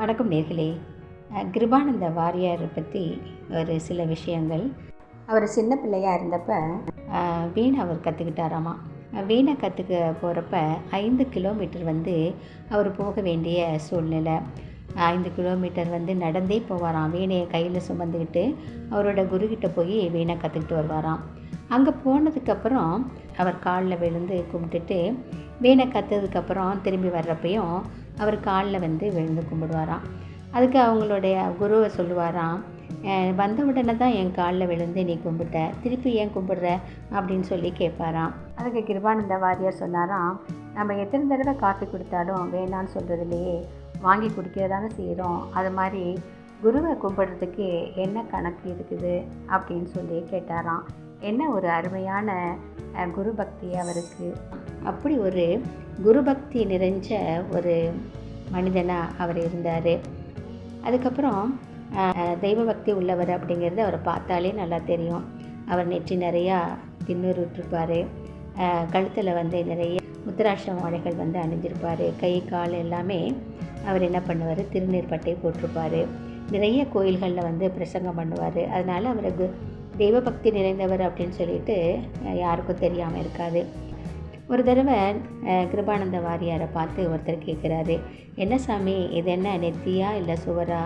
வணக்கம் நேர்களே. கிருபானந்த வாரியார் பற்றி ஒரு சில விஷயங்கள். அவர் சின்ன பிள்ளையாக இருந்தப்போ வீணை அவர் கற்றுக்கிட்டாராமா. வீணை கற்றுக்க போகிறப்ப 5 கிலோமீட்டர் அவர் போக வேண்டிய சூழ்நிலை. 5 கிலோமீட்டர் நடந்தே போவாராம். வீணையை கையில் சுமந்துக்கிட்டு அவரோட குருக்கிட்ட போய் வீணை கற்றுக்கிட்டு வருவாராம். அங்கே போனதுக்கப்புறம் அவர் காலில் விழுந்து கும்பிட்டுட்டு வீணை கற்றுறதுக்கப்புறம் திரும்பி வர்றப்பையும் அவர் காலில் விழுந்து கும்பிடுவாராம். அதுக்கு அவங்களுடைய குருவை சொல்லுவாராம், வந்த உடனே தான் என் காலில் விழுந்து நீ கும்பிட்ட, திருப்பி ஏன் கும்பிடுற அப்படின்னு சொல்லி கேட்பாராம். அதுக்கு கிருபானந்த வாரியார் சொன்னாராம், நம்ம எத்தனை தடவை காஃபி கொடுத்தாலும் வேணான்னு சொல்கிறதுலையே வாங்கி குடிக்கிறதானே செய்கிறோம். அது மாதிரி குருவை கும்பிடுறதுக்கு என்ன கணக்கு இருக்குது அப்படின்னு சொல்லி கேட்டாராம். என்ன ஒரு அருமையான குரு பக்தி அவருக்கு. அப்படி ஒரு குரு பக்தி நிறைஞ்ச ஒரு மனிதனாக அவர் இருந்தார். அதுக்கப்புறம் தெய்வ பக்தி உள்ளவர் அப்படிங்கிறது அவரை பார்த்தாலே நல்லா தெரியும். அவர் நெற்றி நிறையா திண்ணூறு விட்டுருப்பார். கழுத்தில் நிறைய முத்திராட்ச மாலைகள் அணிஞ்சிருப்பார். கை கால் எல்லாமே அவர் என்ன பண்ணுவார், திருநீர் பட்டை போட்டிருப்பார். நிறைய கோயில்களில் பிரசங்கம் பண்ணுவார். அதனால் அவருக்கு தெய்வ பக்தி நிறைந்தவர் அப்படின்னு சொல்லிட்டு யாருக்கும் தெரியாமல் இருக்காது. ஒரு தடவை கிருபானந்த வாரியாரை பார்த்து ஒருத்தர் கேட்குறாரு, என்ன சாமி இது என்ன நெத்தியா இல்லை சுவரா,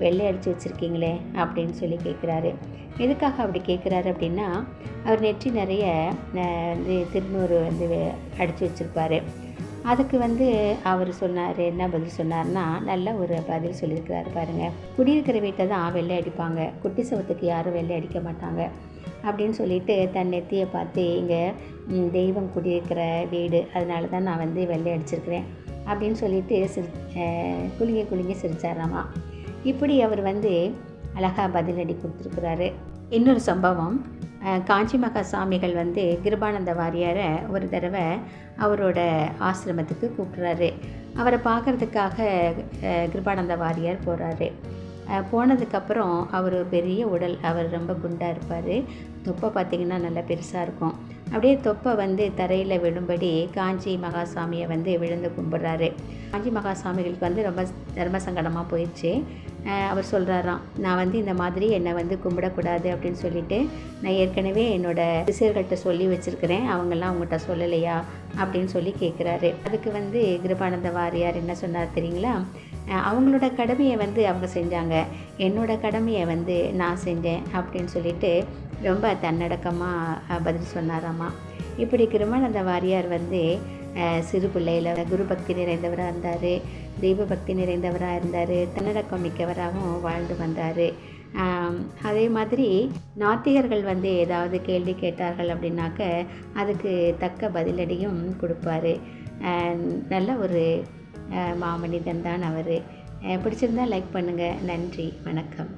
வெள்ளை அடித்து வச்சுருக்கீங்களே அப்படின்னு சொல்லி கேட்குறாரு. எதுக்காக அப்படி கேட்குறாரு அப்படின்னா, அவர் நெற்றி நிறைய திருநூறு அடித்து வச்சுருப்பார். அதுக்கு அவர் சொன்னார், என்ன பதில் சொன்னார்னா, நல்ல ஒரு பதில் சொல்லியிருக்கிறாரு பாருங்கள். குடியிருக்கிற வீட்டை தான் வெள்ளை அடிப்பாங்க, குட்டி சவத்துக்கு யாரும் வெள்ளை அடிக்க மாட்டாங்க அப்படின்னு சொல்லிட்டு தன் நெத்தியை பார்த்து, இங்கே தெய்வம் குடியிருக்கிற வீடு, அதனால தான் நான் வெள்ளை அடிச்சிருக்கிறேன் அப்படின்னு சொல்லிட்டு குலுங்கி சிரிச்சாராமா. இப்படி அவர் அழகாக பதிலடி கொடுத்துருக்குறாரு. இன்னொரு சம்பவம், காஞ்சி மகா சாமிகள் கிருபானந்த வாரியாரை ஒரு தடவை அவரோட ஆசிரமத்துக்கு கூப்பிட்றாரு. அவரை பார்க்குறதுக்காக கிருபானந்த வாரியார் போகிறாரு. போனதுக்கப்புறம் அவர் பெரிய உடல், அவர் ரொம்ப குண்டாக இருப்பார். தொப்பை பார்த்திங்கன்னா நல்லா பெருசாக இருக்கும். அப்படியே தொப்பை தரையில் விழும்படி காஞ்சி மகாசாமியை விழுந்து கும்பிட்றாரு. காஞ்சி மகாசாமிகளுக்கு ரொம்ப தர்ம சங்கடமாக போயிடுச்சு. அவர் சொல்கிறாராம், நான் இந்த மாதிரி என்னை கும்பிடக்கூடாது அப்படின்னு சொல்லிட்டு நான் ஏற்கனவே என்னோடய சிஷியர்கள்ட்ட சொல்லி வச்சுருக்கிறேன், அவங்கெல்லாம் அவங்ககிட்ட சொல்லலையா அப்படின்னு சொல்லி கேட்குறாரு. அதுக்கு கிருபானந்த வாரியார் என்ன சொன்னார் தெரியுங்களா, அவங்களோட கடமையை அவங்க செஞ்சாங்க, என்னோடய கடமையை நான் செஞ்சேன் அப்படின்னு சொல்லிட்டு ரொம்ப தன்னடக்கமாக பதில் சொன்னாராம்மா. இப்படி கிருபானந்த வாரியார் சிறு பிள்ளையில் குரு பக்தி நிறைந்தவராக இருந்தார், தெய்வ பக்தி நிறைந்தவராக இருந்தார், தன்னடக்கம் மிக்கவராகவும் வாழ்ந்து வந்தார். அதே மாதிரி நாத்திகர்கள் ஏதாவது கேள்வி கேட்டார்கள் அப்படின்னாக்க அதுக்கு தக்க பதிலடியும் கொடுப்பார். நல்ல ஒரு மாமனிதன் தான் அவர். பிடிச்சிருந்தால் லைக் பண்ணுங்கள். நன்றி, வணக்கம்.